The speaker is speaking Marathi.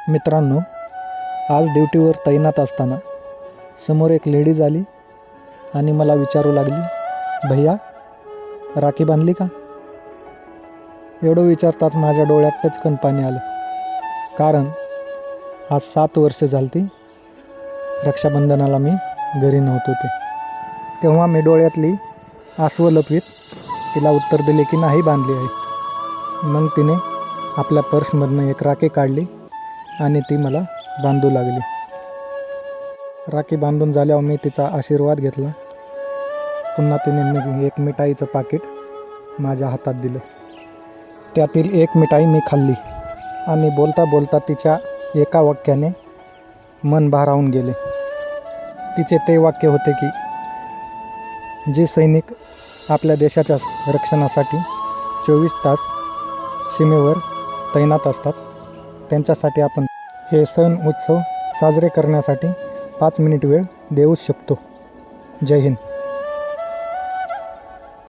मित्रांनो, आज ड्युटीवर तैनात असताना समोर एक लेडीज आली आणि मला विचारू लागली, भैया राखी बांधली का? एवढं विचारताच माझ्या डोळ्यात टचकन पाणी आलं. कारण आज 7 वर्ष झालती रक्षाबंधनाला मी घरी नव्हतो तेव्हा मी डोळ्यातली आसवं लपवीत तिला उत्तर दिले की नाही बांधली आहे. मग तिने आपल्या पर्समधनं एक राखी काढली आणि ती मला बांधू लागली. राखी बांधून झाल्यावर मी तिचा आशीर्वाद घेतला. पुन्हा तिने एक मिठाईचं पाकिट माझ्या हातात दिलं. त्यातील एक मिठाई मी खाल्ली आणि बोलता बोलता तिच्या एका वाक्याने मन भारावून गेले. तिचे ते वाक्य होते की जे सैनिक आपल्या देशाच्या रक्षणासाठी 24 तास सीमेवर तैनात असतात, त्यांच्यासाठी आपण हे सण उत्सव साजरे करण्यासाठी 5 मिनिट वेळ देऊच शकतो. जय हिंद.